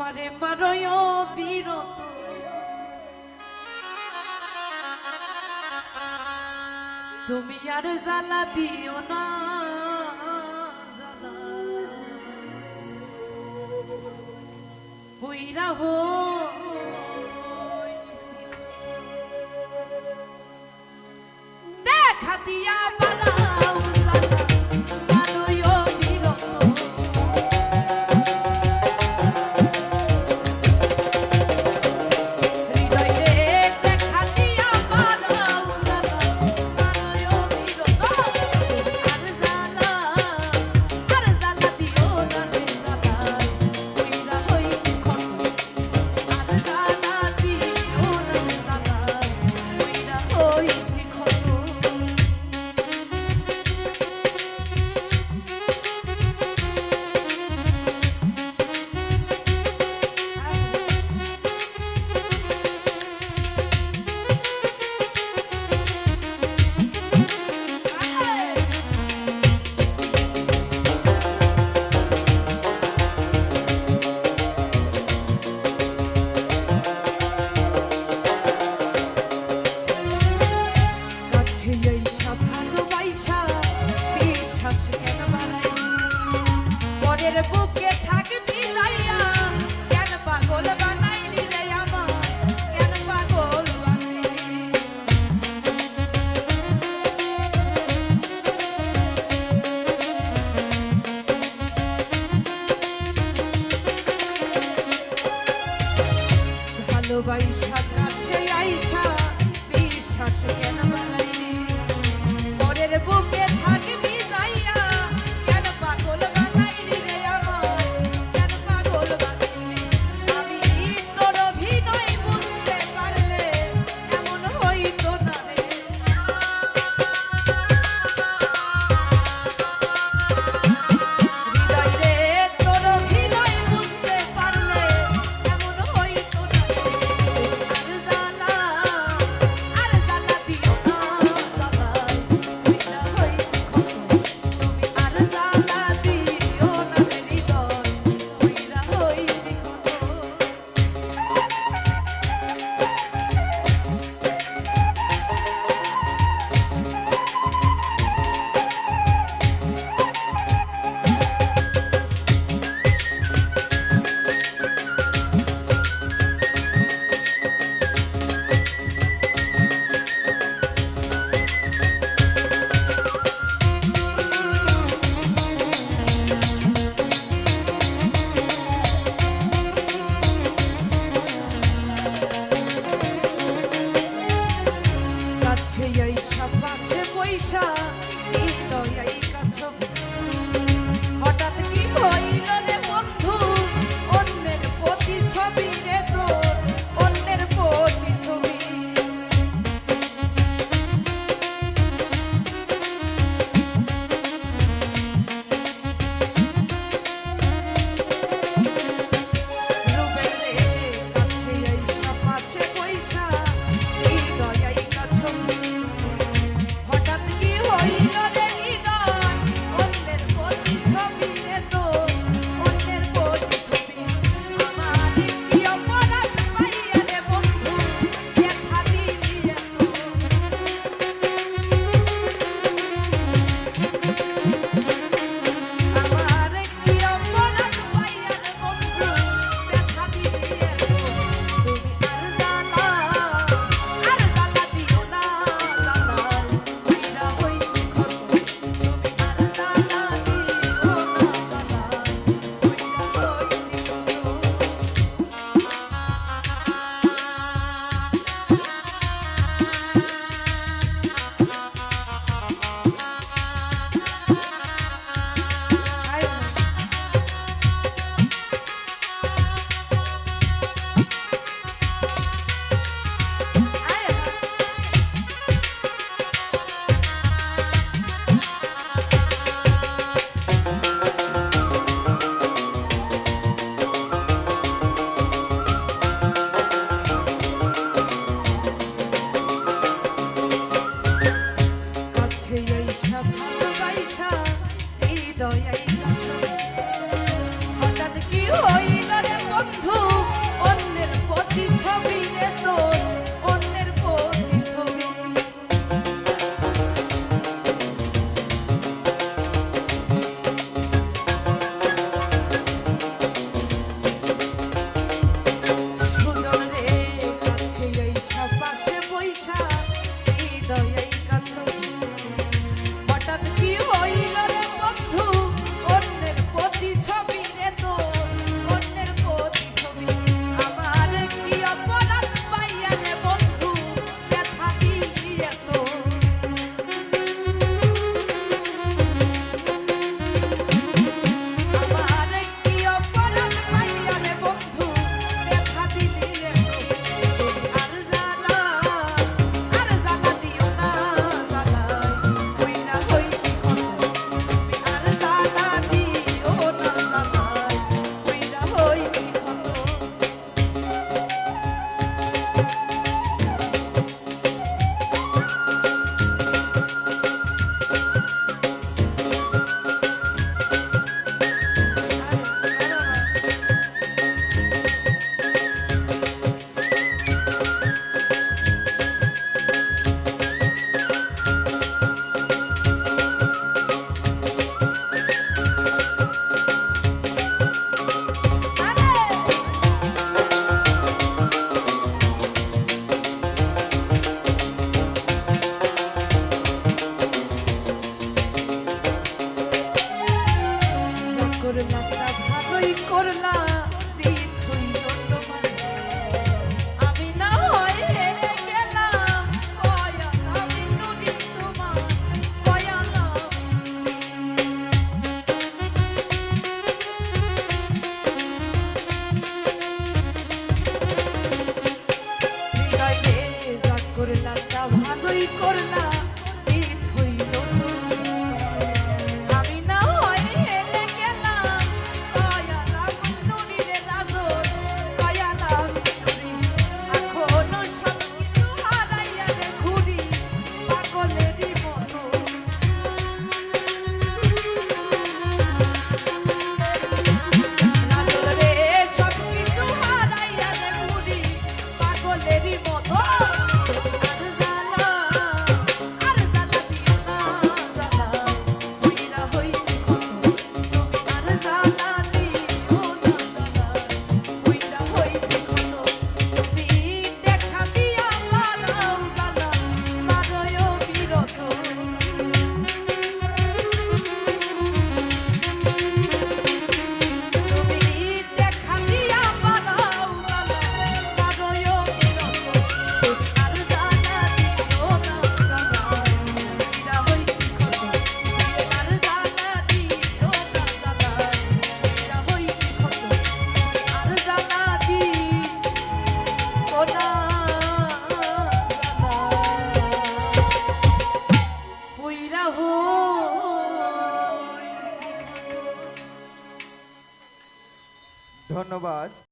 আমারে মারয় বিরত তুমি আর জ্বালা দিও না পুইরা হো দেখা দিয়া বুকে থাকবি যাইয়া কেন পাগল বানাইলি রে আমার কেন পাগল বানাইলি ভালোবাসা কাছে আইসা বিশ্বাস কেন বানাইলি পরের বুকে থাকবি যাইয়া কেন পাগল হঠাৎ কি হইল রে বন্ধু অন্যের প্রতি ছবি রে তোর অন্যের প্রতি ছবি হঠাৎ কি হইল রে হৃদয় হৃদয়ে কাছে হঠাৎ কি হইল রে বন্ধু অন্যের প্রতিছবি রে তোর অন্যের প্রতিছবি আমার কি অপরাধ পাইয়া রে বন্ধু ব্যথা দিলি এত আমার কি অপরাধ পাইয়া রে বন্ধু ব্যথা দিলি এত আর জ্বালা দিও না জ্বালায় কইরা হইছি কত তুমি আর জ্বালা দিও না জ্বালায় কইরা হইছি কত করলা তা ভালোই করলা দিন হইল তোমার আমি না হয় হেরে গেলাম কয়ালাম নুনি তোমার কয়ালাম হৃদয়ে যা করলা তা ভালোই করলা দিন হইল আমি না হয় হেরে গেলাম কয়ালাম নুনিরে রাজর কয়ালাম নুনি এখনো সব কিছু হারাইয়া রে ঘুরি পাগলেরই মতো রাজর রে সব কিছু হারাইয়া রে ঘুরি পাগলেরই মতো আর জ্বালা দিও না জ্বালা কইরা হইছি কত তুমি আর জ্বালা দিও না জ্বালা কইরা হইছি কত তুমি দেখা দিয়া পালাও জ্বালা লাগায়ও বিরত তুমি দেখা দিয়া পালাও জ্বালা লাগায়ও বিরত তুমি আর জ্বালা দিও না জ্বালা কইরা হইছি কত তুমি আর জ্বালা দিও না জ্বালা কইরা হইছি কত তুমি আর জ্বালা দিও না কইরা হইছি ধন্যবাদ।